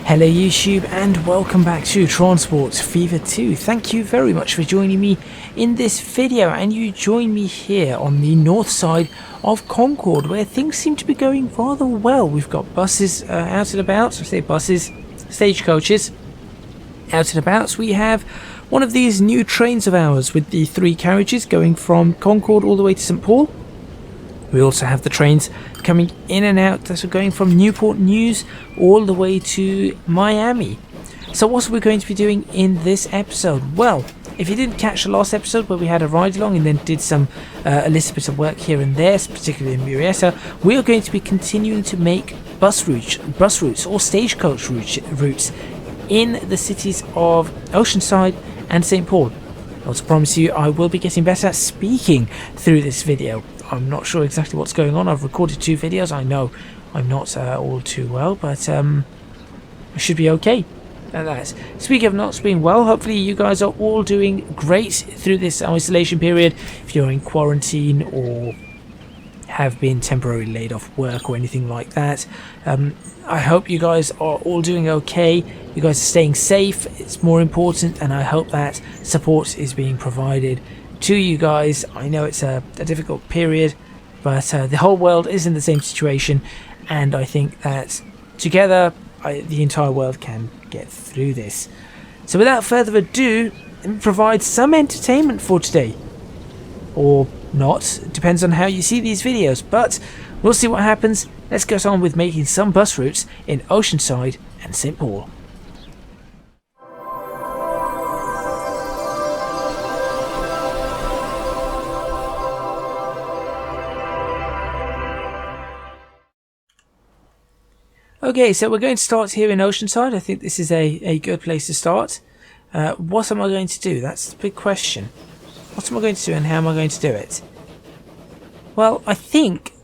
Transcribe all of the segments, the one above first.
Hello YouTube and welcome back to Transport Fever 2. Thank you very much for joining me in this video, and you join me here on the north side of Concord where things seem to be going rather well. We've got buses out and about, I say buses, stagecoaches out and about. We have one of these new trains of ours with the 3 carriages going from Concord all the way to St Paul. We also have the trains coming in and out that are going from Newport News all the way to Miami. So what are we going to be doing in this episode? Well, if you didn't catch the last episode where we had a ride along and then did some a little bit of work here and there, particularly in Murrieta, we are going to be continuing to make bus routes or stagecoach routes in the cities of Oceanside and St Paul. I also promise you I will be getting better at speaking through this video. I'm not sure exactly what's going on. I've recorded 2 videos. I know I'm not all too well, but I should be okay at that. Speaking of not being well, hopefully you guys are all doing great through this isolation period. If you're in quarantine or have been temporarily laid off work or anything like that, I hope you guys are all doing okay. You guys are staying safe. It's more important, and I hope that support is being provided to you guys. I know it's a difficult period, but the whole world is in the same situation, and I think that together the entire world can get through this. So without further ado, let me provide some entertainment for today, or not, it depends on how you see these videos, but we'll see what happens. Let's get on with making some bus routes in Oceanside and St Paul. Okay, so we're going to start here in Oceanside. I think this is a good place to start. What am I going to do? That's the big question. What am I going to do and how am I going to do it? Well, I think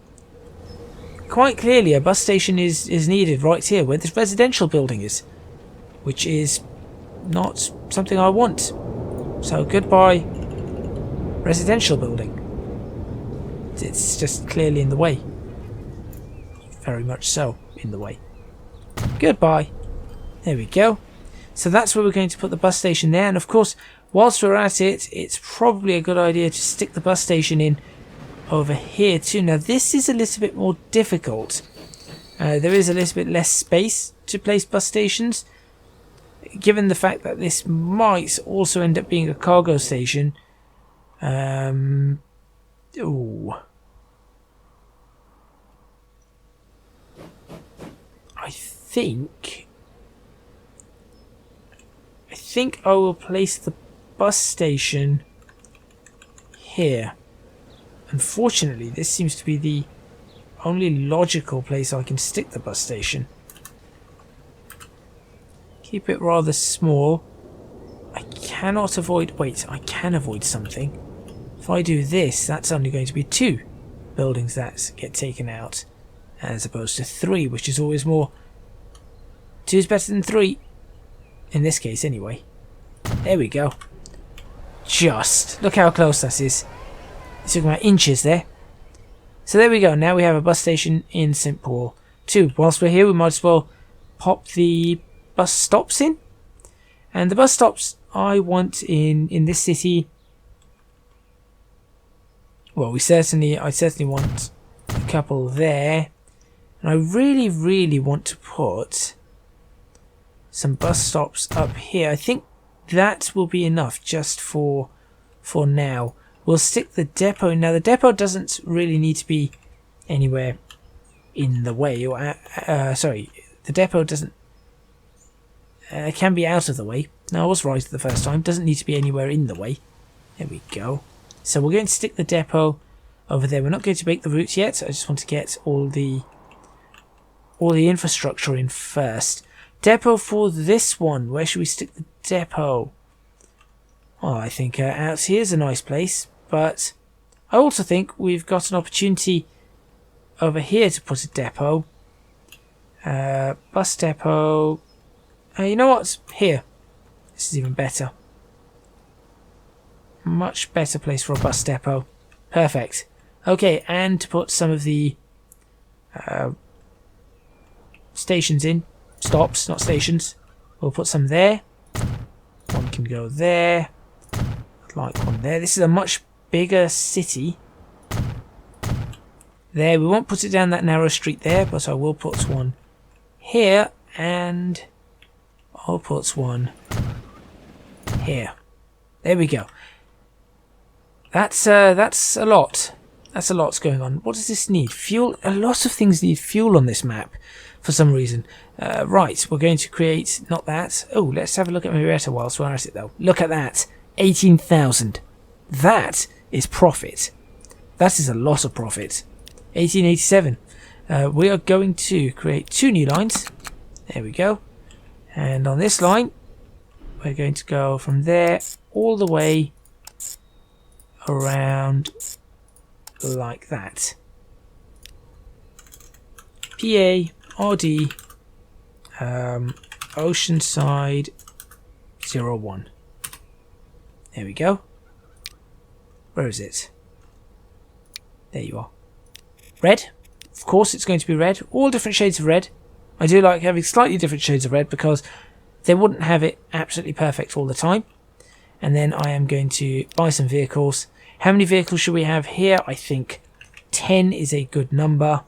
quite clearly a bus station is needed right here where this residential building is, which is not something I want. So goodbye, residential building. It's just clearly in the way. Very much so in the way. Goodbye. There we go. So that's where we're going to put the bus station there, and of course whilst we're at it, it's probably a good idea to stick the bus station in over here too. Now this is a little bit more difficult. There is a little bit less space to place bus stations, given the fact that this might also end up being a cargo station. Ooh. I think I will place the bus station here. Unfortunately, this seems to be the only logical place I can stick the bus station. Keep it rather small. I cannot avoid... Wait, I can avoid something. If I do this, that's only going to be 2 buildings that get taken out, as opposed to 3, which is always more. 2 is better than 3. In this case, anyway. There we go. Just. Look how close that is. It's talking about inches there. So there we go. Now we have a bus station in St Paul. 2. Whilst we're here, we might as well pop the bus stops in. And the bus stops I want in this city. Well, I certainly want a couple there. And I really, really want to put some bus stops up here. I think that will be enough just for now. We'll stick the depot. Now the depot doesn't really need to be anywhere in the way. Or sorry, the depot doesn't. Can be out of the way. No, I was right the first time. Doesn't need to be anywhere in the way. There we go. So we're going to stick the depot over there. We're not going to make the routes yet. I just want to get all the infrastructure in first. Depot for this one. Where should we stick the depot? Oh, I think out here's a nice place, but I also think we've got an opportunity over here to put a depot. Bus depot. You know what? Here. This is even better. Much better place for a bus depot. Perfect. Okay, and to put some of the stations in. stops, not stations. We'll put some there. One can go there. I'd like one there. This is a much bigger city. There, we won't put it down that narrow street there, but I will put one here, and I'll put one here. There we go. That's a lot. That's a lot's going on. What does this need? Fuel. A lot of things need fuel on this map for some reason. Right, we're going to create, not that. Oh, let's have a look at Marietta whilst we're at it though. Look at that. 18,000. That is profit. That is a lot of profit. 1887. We are going to create 2 new lines. There we go. And on this line, we're going to go from there all the way around like that. PA, RD, Oceanside 01. There we go. Where is it? There you are. Red. Of course it's going to be red. All different shades of red. I do like having slightly different shades of red because they wouldn't have it absolutely perfect all the time. And then I am going to buy some vehicles. How many vehicles should we have here? I think 10 is a good number.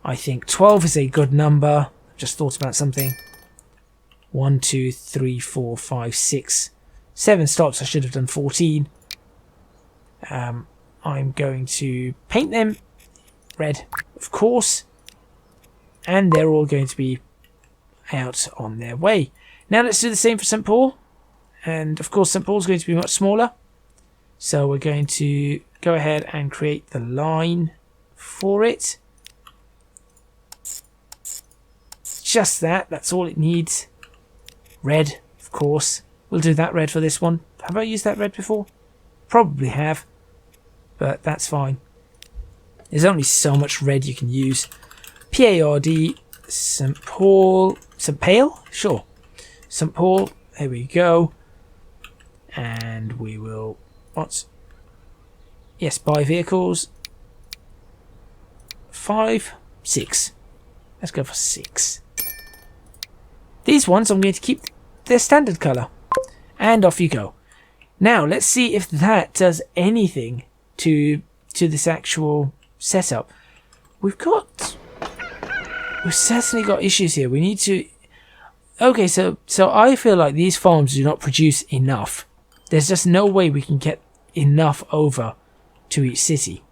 I think 12 is a good number. Just thought about something. 1, 2, 3, 4, 5, 6, 7 stops. I should have done 14. I'm going to paint them red, of course. And they're all going to be out on their way. Now let's do the same for St. Paul. And of course St. Paul's going to be much smaller. So we're going to go ahead and create the line for it. Just that. That's all it needs. Red, of course. We'll do that red for this one. Have I used that red before? Probably have. But that's fine. There's only so much red you can use. PARD, St. Paul. St. Pale? Sure. St. Paul. There we go. And we will... What? Yes, buy vehicles. 5, 6. Let's go for 6. These ones I'm going to keep their standard colour. And off you go. Now, let's see if that does anything to this actual setup. We've certainly got issues here. We need to... Okay, so I feel like these farms do not produce enough. There's just no way we can get enough over to each city.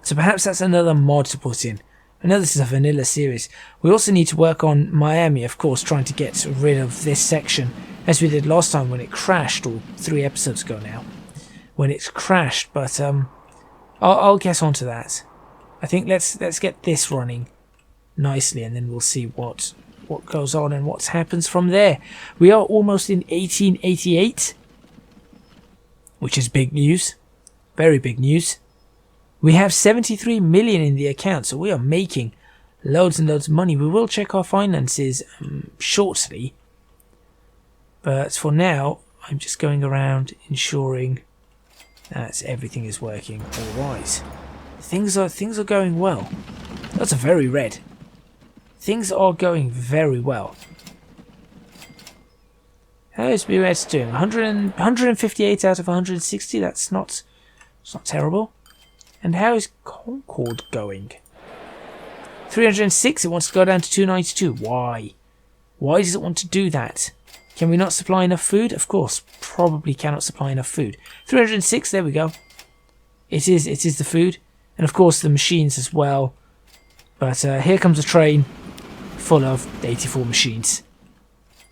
So perhaps that's another mod to put in. I know this is a vanilla series. We also need to work on Miami, of course, trying to get rid of this section, as we did last time when it crashed, or 3 episodes ago now, when it's crashed. But I'll get onto that. I think let's get this running nicely, and then we'll see what goes on and what happens from there. We are almost in 1888, which is big news, very big news. We have 73 million in the account, so we are making loads and loads of money. We will check our finances shortly, but for now I'm just going around ensuring that everything is working all right. Things are going well. That's a very red. Things are going very well. How is BRS doing? 158 out of 160. That's not terrible. And how is Concord going? 306. It wants to go down to 292. Why? Why does it want to do that? Can we not supply enough food? Of course, probably cannot supply enough food. 306. There we go. It is the food, and of course the machines as well. But here comes a train full of 84 machines.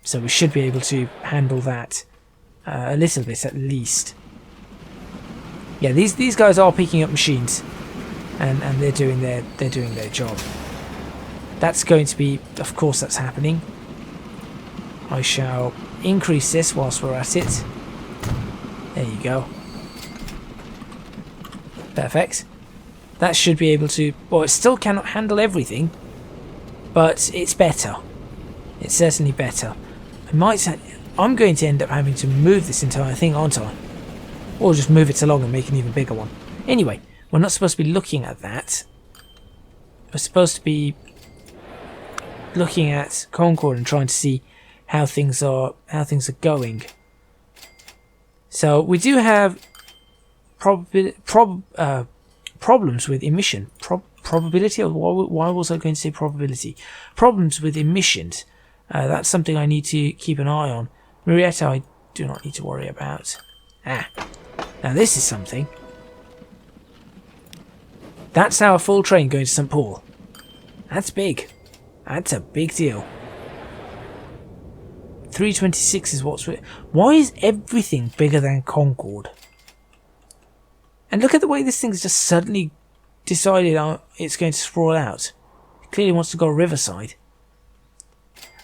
So we should be able to handle that a little bit at least. Yeah, these guys are picking up machines, and they're doing their job. That's going to be, of course, that's happening. I shall increase this whilst we're at it. There you go. Perfect. That should be able to. Well, it still cannot handle everything, but it's better. It's certainly better. I'm going to end up having to move this entire thing, aren't I? Or just move it along and make an even bigger one. Anyway, we're not supposed to be looking at that. We're supposed to be looking at Concord and trying to see how things are going. So we do have problems with emission. Probability, or why was I going to say probability? Problems with emissions. That's something I need to keep an eye on. Marietta, I do not need to worry about. Now this is something. That's our full train going to St. Paul. That's big. That's a big deal. 326 is what's... Why is everything bigger than Concord? And look at the way this thing's just suddenly decided it's going to sprawl out. It clearly wants to go Riverside.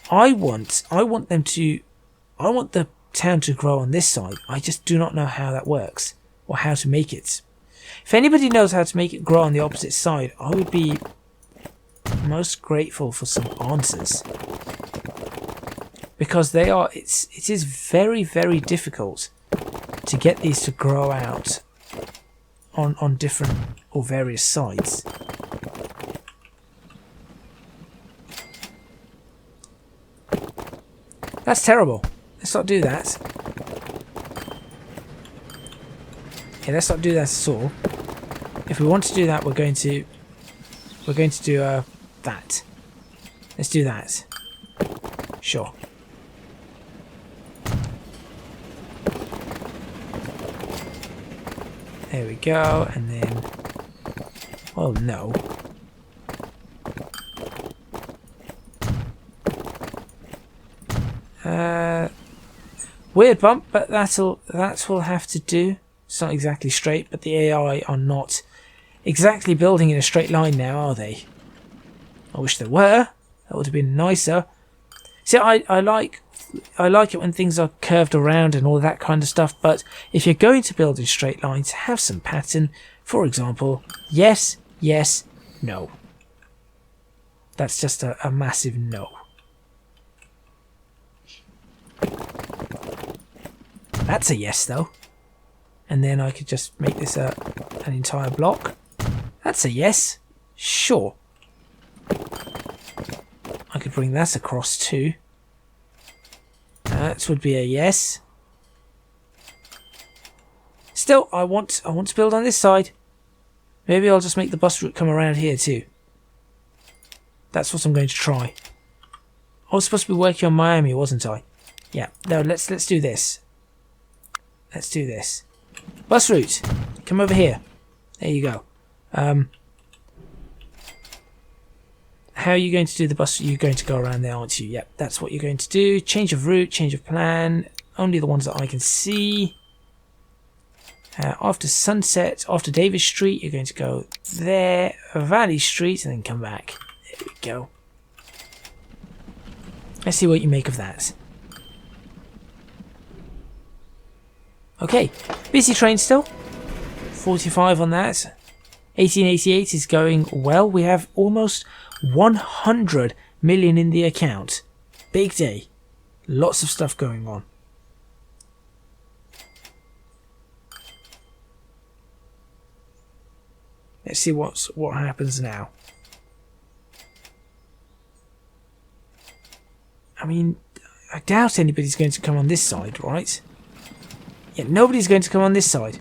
I want the town to grow on this side. I just do not know how that works, or how to make it. If anybody knows how to make it grow on the opposite side, I would be most grateful for some answers. Because it is very, very difficult to get these to grow out on different or various sides. That's terrible. Let's not do that. Yeah, let's not do that at all. If we want to do that, we're going to do that. Let's do that. Sure. There we go, and then... Well, no. Weird bump, but that will have to do. It's not exactly straight, but the AI are not exactly building in a straight line now, are they? I wish they were. That would have been nicer. See, I like it when things are curved around and all that kind of stuff, but if you're going to build in straight lines, have some pattern. For example, yes, yes, no. That's just a massive no. That's a yes, though. And then I could just make this an entire block. That's a yes. Sure. I could bring that across too. That would be a yes. Still, I want to build on this side. Maybe I'll just make the bus route come around here too. That's what I'm going to try. I was supposed to be working on Miami, wasn't I? Yeah. No, let's do this. Let's do this. Bus route, come over here. There you go. How are you going to do the bus? You're going to go around there, aren't you? Yep, that's what you're going to do. Change of route, change of plan. Only the ones that I can see. After Sunset, after Davis Street, you're going to go there, Valley Street, and then come back. There we go. Let's see what you make of that. Okay, busy train still. 45 on that. 1888 is going well. We have almost 100 million in the account. Big day. Lots of stuff going on. Let's see what happens now. I mean, I doubt anybody's going to come on this side, right? Yeah, nobody's going to come on this side.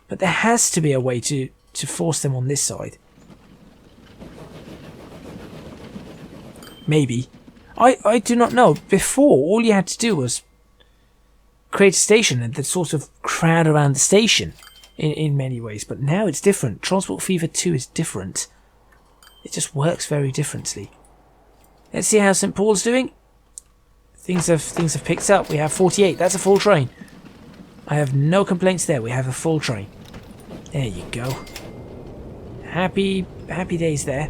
But there has to be a way to force them on this side. Maybe. I do not know. Before, all you had to do was create a station and then sort of crowd around the station in many ways. But now it's different. Transport Fever 2 is different. It just works very differently. Let's see how St. Paul's doing. Things have picked up. We have 48. That's a full train. I have no complaints there. We have a full train. There you go. Happy days there.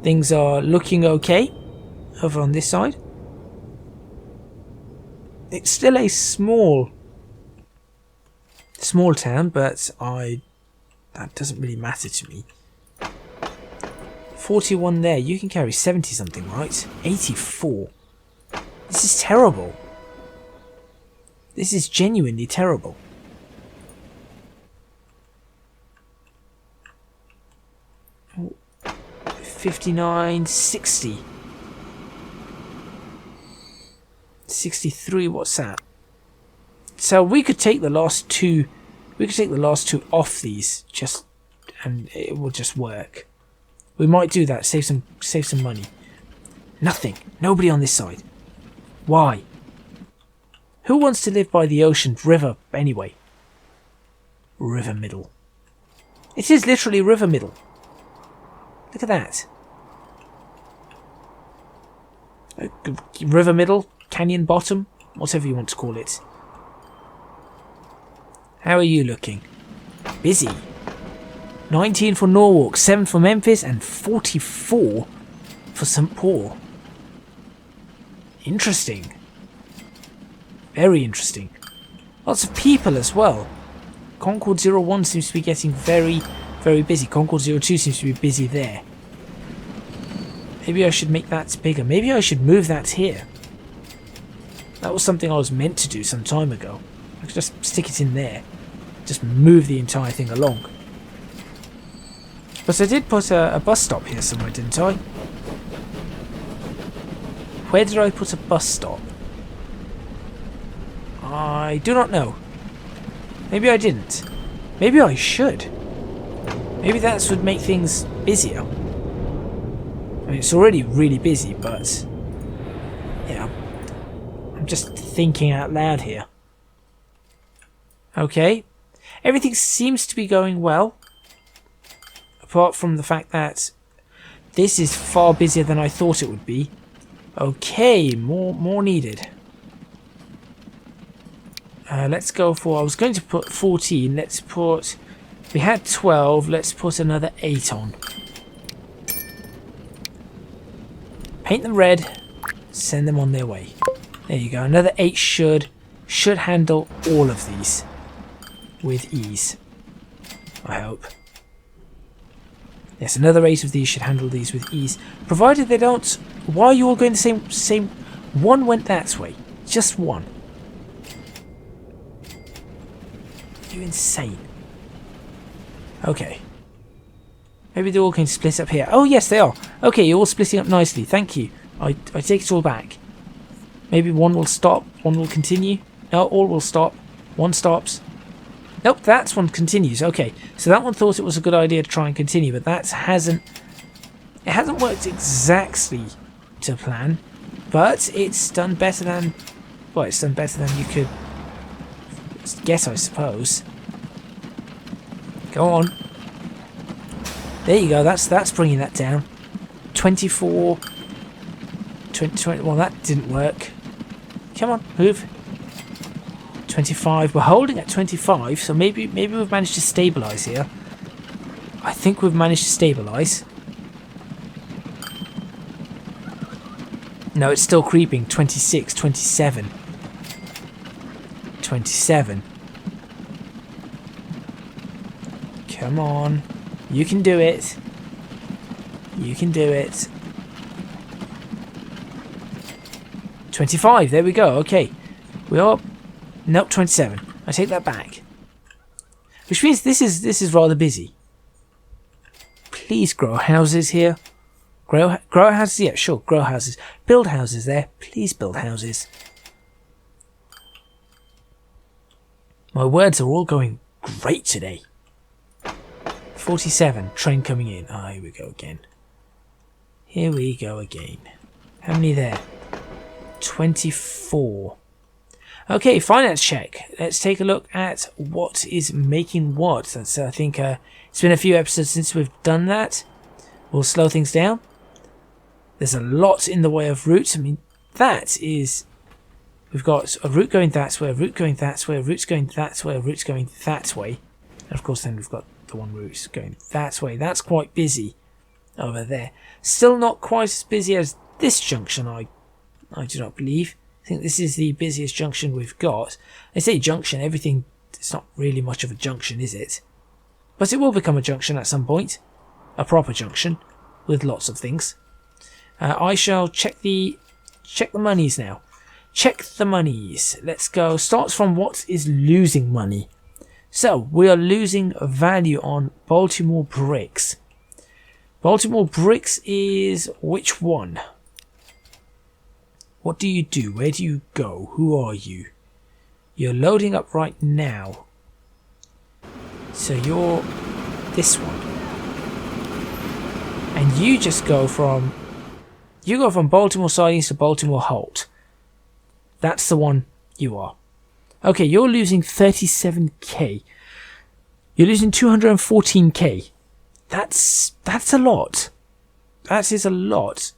Things are looking okay over on this side. It's still a small town, but that doesn't really matter to me. 41 there. You can carry 70 something, right? 84. This is terrible. This is genuinely terrible. 59, 60. 63, what's that? So we could take the last two. We could take the last two off these, and it will just work. We might do that. Save some money. Nothing. Nobody on this side. Why? Who wants to live by the ocean river anyway? River middle. It is literally river middle. Look at that. River middle, canyon bottom, whatever you want to call it. How are you looking? Busy. 19 for Norwalk, 7 for Memphis, and 44 for St. Paul. Interesting. Very interesting. Lots of people as well. Concord 01 seems to be getting very, very busy. Concord 02 seems to be busy there. Maybe I should make that bigger. Maybe I should move that here. That was something I was meant to do some time ago. I could just stick it in there. Just move the entire thing along. But I did put a bus stop here somewhere, didn't I? Where did I put a bus stop? I do not know. Maybe I didn't. Maybe I should. Maybe that would make things busier. I mean, it's already really busy, but yeah, I'm just thinking out loud here. Okay, everything seems to be going well, apart from the fact that this is far busier than I thought it would be. Okay, more needed. Let's go for, I was going to put 14, let's put, we had 12, let's put another 8 on. Paint them red, send them on their way. There you go, another 8 should handle all of these with ease, I hope. Yes, another 8 of these should handle these with ease, provided they don't. Why are you all going the same? One went that way, just one. You're insane. Okay. Maybe they're all going to split up here. Oh yes, they are. Okay, you're all splitting up nicely. Thank you. I take it all back. Maybe one will stop, one will continue. No, all will stop. One stops. Nope, that one continues. Okay, so that one thought it was a good idea to try and continue, but that hasn't worked exactly to plan. But it's done better than, well, it's done better than you could guess, I suppose. Go on. There you go. That's bringing that down. 24. 20. Well, that didn't work. Come on, move. 25. We're holding at 25, so maybe we've managed to stabilise here. I think we've managed to stabilise. No, it's still creeping. 26, 27. 27. Come on. You can do it. You can do it. 25. There we go. Okay. We are... Nope, 27. I take that back. Which means this is rather busy. Please grow houses here. Grow houses? Yeah, sure. Grow houses. Build houses there. Please build houses. My words are all going great today. 47. Train coming in. Ah, here we go again. Here we go again. How many there? 24. Okay, finance check. Let's take a look at what is making what. That's, I think it's been a few episodes since we've done that. We'll slow things down. There's a lot in the way of routes. I mean, that is... We've got a route going that way, a route going that way, a route going that way, a route going that way. And of course then we've got the one route going that way. That's quite busy over there. Still not quite as busy as this junction, I do not believe. I think this is the busiest junction we've got. I say junction, everything, it's not really much of a junction, is it? But it will become a junction at some point. A proper junction with lots of things. I shall check the monies now. Check the monies. Let's go. Starts from what is losing money. So we are losing value on Baltimore bricks. Baltimore Bricks is which one? What do you do? Where do you go? Who are you? You're loading up right now. So you're this one. And you just go from... You go from Baltimore Sidings to Baltimore Holt. That's the one you are. Okay, you're losing 37k. You're losing 214k. That's a lot. That is a lot.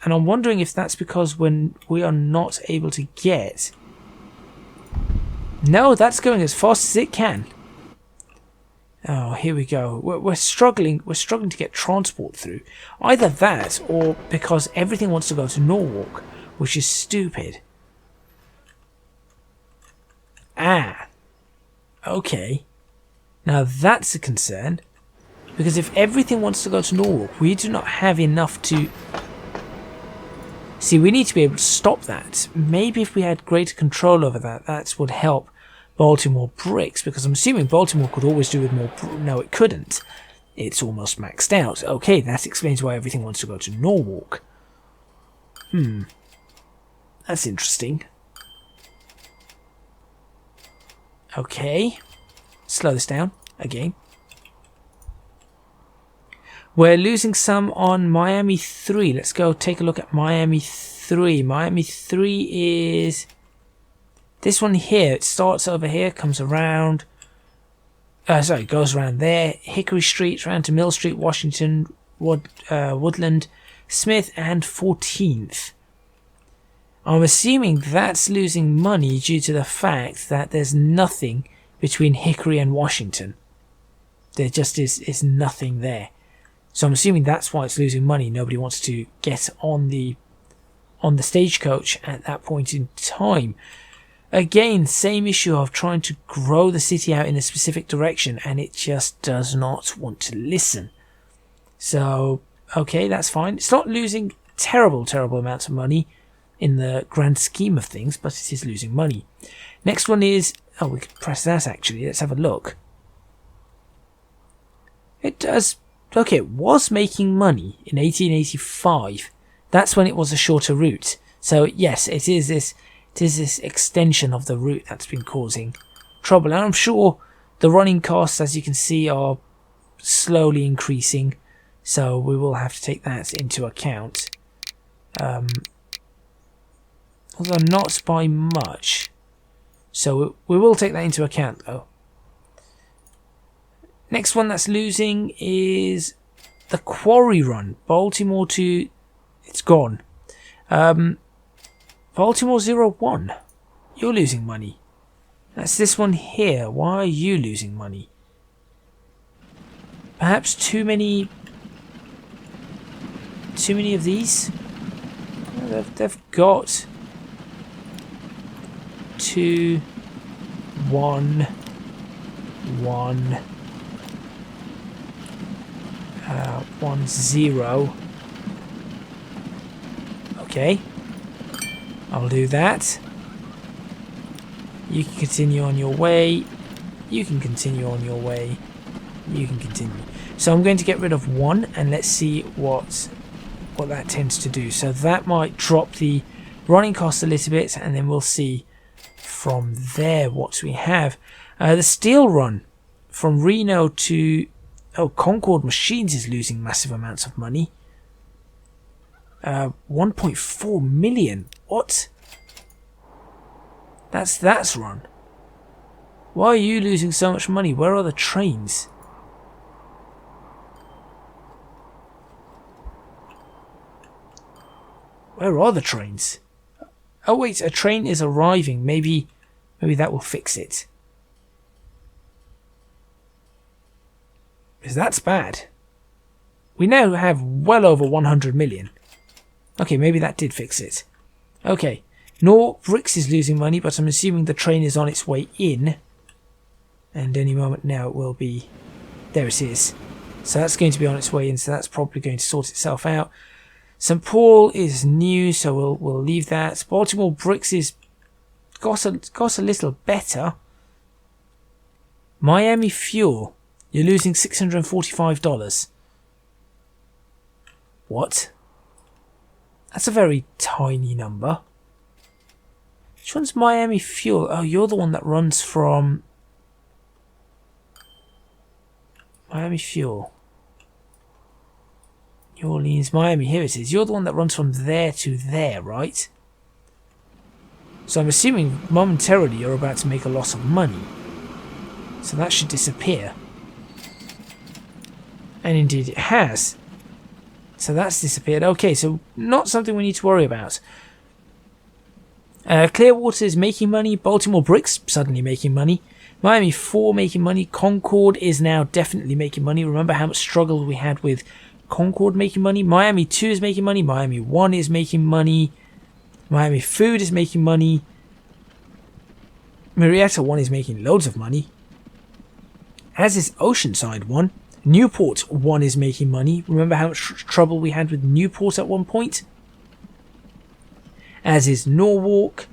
And I'm wondering if that's because when we are not able to get... No, that's going as fast as it can. Oh, here we go. We're struggling to get transport through. Either that, or because everything wants to go to Norwalk, which is stupid. Ah. Okay. Now that's a concern. Because if everything wants to go to Norwalk, we do not have enough to... See, we need to be able to stop that. Maybe if we had greater control over that, that would help Baltimore Bricks, because I'm assuming Baltimore could always do with more... No, it couldn't. It's almost maxed out. Okay, that explains why everything wants to go to Norwalk. That's interesting. Okay. Slow this down again. We're losing some on Miami 3. Let's go take a look at Miami 3. Miami 3 is... This one here. It starts over here, comes around... sorry, goes around there. Hickory Street, around to Mill Street, Washington, Woodland, Smith, and 14th. I'm assuming that's losing money due to the fact that there's nothing between Hickory and Washington. There just is nothing there. So I'm assuming that's why it's losing money. Nobody wants to get on the stagecoach at that point in time. Again, same issue of trying to grow the city out in a specific direction, and it just does not want to listen. So, okay, that's fine. It's not losing terrible amounts of money in the grand scheme of things, but it is losing money. Next one is... Oh, we could press that actually. Let's have a look. It does... Okay, it was making money in 1885. That's when it was a shorter route. So yes, it is this extension of the route that's been causing trouble. And I'm sure the running costs, as you can see, are slowly increasing. So we will have to take that into account. Although not by much. So we will take that into account though. Next one that's losing is the Quarry Run. Baltimore to... It's gone. Baltimore 01. You're losing money. That's this one here. Why are you losing money? Perhaps too many of these? They've got 2, 1, 1... 1, 0. Okay. I'll do that. You can continue on your way. You can continue on your way. You can continue. So I'm going to get rid of 1 and let's see what that tends to do. So that might drop the running cost a little bit, and then we'll see from there what we have. The steel run from Reno to... Oh, Concord Machines is losing massive amounts of money. 1.4 million. What? That's run. Why are you losing so much money? Where are the trains? Where are the trains? Oh wait, a train is arriving. Maybe that will fix it. Because that's bad. We now have well over 100 million. Okay, maybe that did fix it. Okay, Norwalk Bricks is losing money, but I'm assuming the train is on its way in. And any moment now it will be... There it is. So that's going to be on its way in, so that's probably going to sort itself out. St. Paul is new, so we'll leave that. Baltimore Bricks is got a little better. Miami Fuel. You're losing $645. What? That's a very tiny number. Which one's Miami Fuel? Oh, you're the one that runs from Miami Fuel. New Orleans, Miami. Here it is. You're the one that runs from there to there, right? So I'm assuming momentarily you're about to make a loss of money. So that should disappear. And indeed it has. So that's disappeared. Okay, so not something we need to worry about. Clearwater is making money. Baltimore Bricks suddenly making money. Miami 4 making money. Concord is now definitely making money. Remember how much struggle we had with Concord making money. Miami 2 is making money. Miami 1 is making money. Miami Food is making money. Marietta 1 is making loads of money. As is Oceanside 1. Newport 1 is making money. Remember how much trouble we had with Newport at one point? As is Norwalk.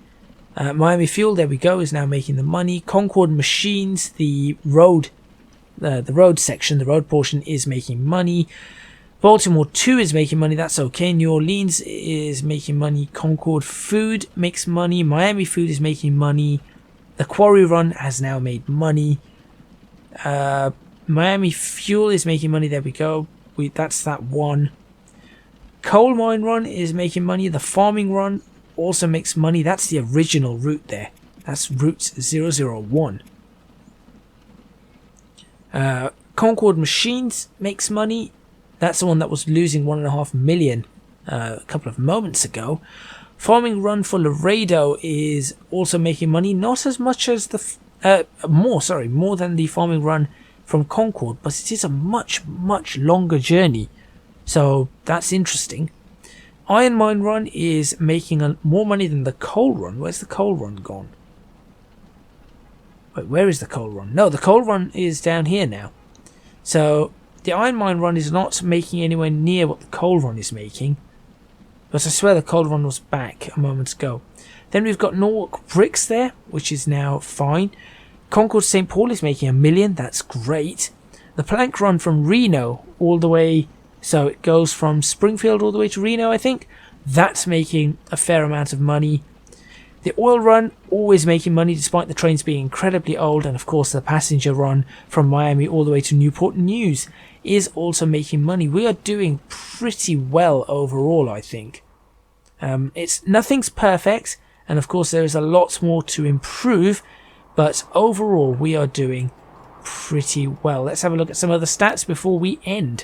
Miami Fuel, there we go, is now making the money. Concord Machines, the road section, the road portion is making money. Baltimore 2 is making money, that's okay. New Orleans is making money. Concord Food makes money. Miami Food is making money. The Quarry Run has now made money. Miami Fuel is making money, there we go. That's that one. Coal Mine Run is making money. The Farming Run also makes money. That's the original route there. That's route 001. Concord Machines makes money. That's the one that was losing 1.5 million a couple of moments ago. Farming Run for Laredo is also making money. Not as much as the more than the Farming Run from Concord, but it is a much longer journey. So that's interesting. Iron Mine Run is making more money than the Coal Run. Where's the Coal Run gone? Wait, where is the Coal Run? No, the Coal Run is down here now. So the Iron Mine Run is not making anywhere near what the Coal Run is making. But I swear the Coal Run was back a moment ago. Then we've got Norwalk Bricks there, which is now fine. Concord St. Paul is making $1 million. That's great. The Plank Run from Reno all the way... So it goes from Springfield all the way to Reno, I think. That's making a fair amount of money. The Oil Run, always making money despite the trains being incredibly old. And of course the Passenger Run from Miami all the way to Newport News is also making money. We are doing pretty well overall, I think. Nothing's perfect. And of course there is a lot more to improve. But overall we are doing pretty well. Let's have a look at some other stats before we end.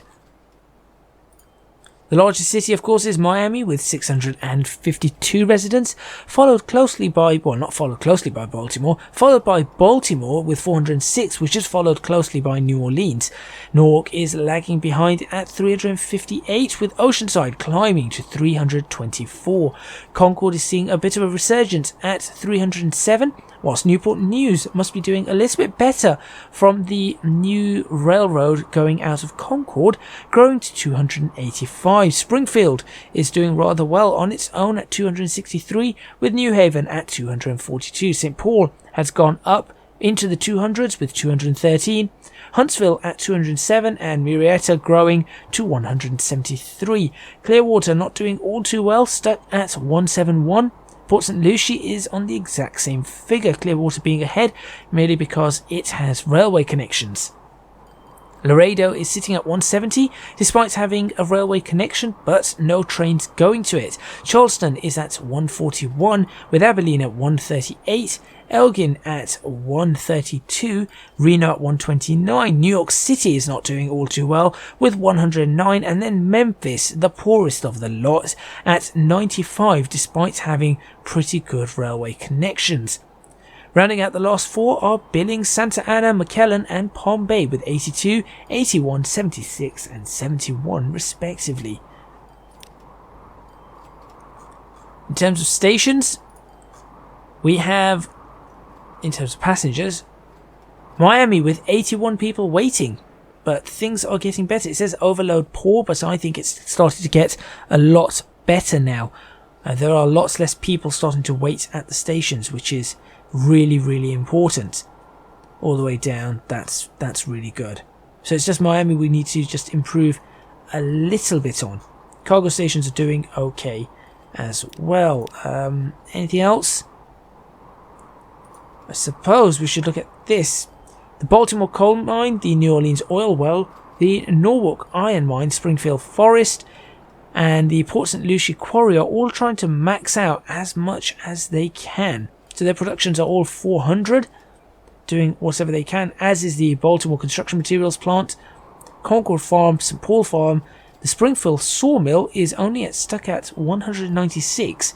The largest city, of course, is Miami with 652 residents, followed closely by, well, not followed closely by Baltimore, followed by Baltimore with 406, which is followed closely by New Orleans. Newark is lagging behind at 358, with Oceanside climbing to 324. Concord is seeing a bit of a resurgence at 307, whilst Newport News must be doing a little bit better from the new railroad going out of Concord, growing to 285. Springfield is doing rather well on its own at 263, with New Haven at 242. St. Paul has gone up into the 200s with 213. Huntsville at 207 and Marietta growing to 173. Clearwater not doing all too well, stuck at 171. Port St. Lucie is on the exact same figure, Clearwater being ahead merely because it has railway connections. Laredo is sitting at 170 despite having a railway connection but no trains going to it. Charleston is at 141 with Abilene at 138, Elgin at 132, Reno at 129. New York City is not doing all too well with 109, and then Memphis, the poorest of the lot, at 95 despite having pretty good railway connections. Rounding out the last four are Billings, Santa Ana, McAllen and Palm Bay with 82, 81, 76 and 71 respectively. In terms of stations, we have, in terms of passengers, Miami with 81 people waiting, but things are getting better. It says overload poor, but I think it's started to get a lot better now. There are lots less people starting to wait at the stations, which is really important. All the way down, that's really good. So it's just Miami we need to just improve a little bit on. Cargo stations are doing okay as well. Anything else? I suppose we should look at this. The Baltimore coal mine, the New Orleans oil well, the Norwalk iron mine, Springfield Forest, and the Port St. Lucie quarry are all trying to max out as much as they can. So their productions are all 400, doing whatever they can, as is the Baltimore construction materials plant, Concord Farm, St. Paul Farm. The Springfield sawmill is only stuck at 196.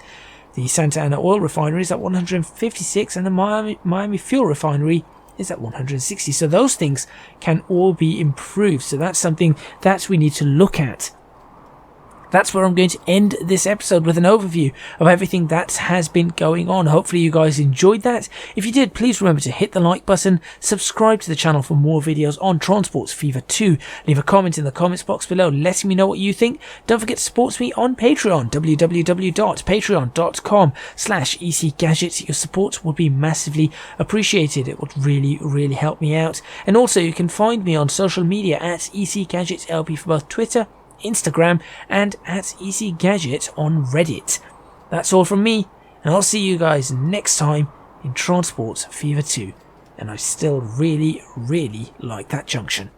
The Santa Ana oil refinery is at 156, and the Miami fuel refinery is at 160. So those things can all be improved. So that's something that we need to look at. That's where I'm going to end this episode, with an overview of everything that has been going on. Hopefully you guys enjoyed that. If you did, please remember to hit the like button, subscribe to the channel for more videos on Tron Sports Fever 2. Leave a comment in the comments box below letting me know what you think. Don't forget to support me on Patreon, www.patreon.com/ecgadgets. Your support would be massively appreciated. It would really help me out. And also you can find me on social media at ecgadgetslp for both Twitter, Instagram, and at ecgadget on Reddit. That's all from me, and I'll see you guys next time in Tron Sports Fever 2. And I still really like that junction.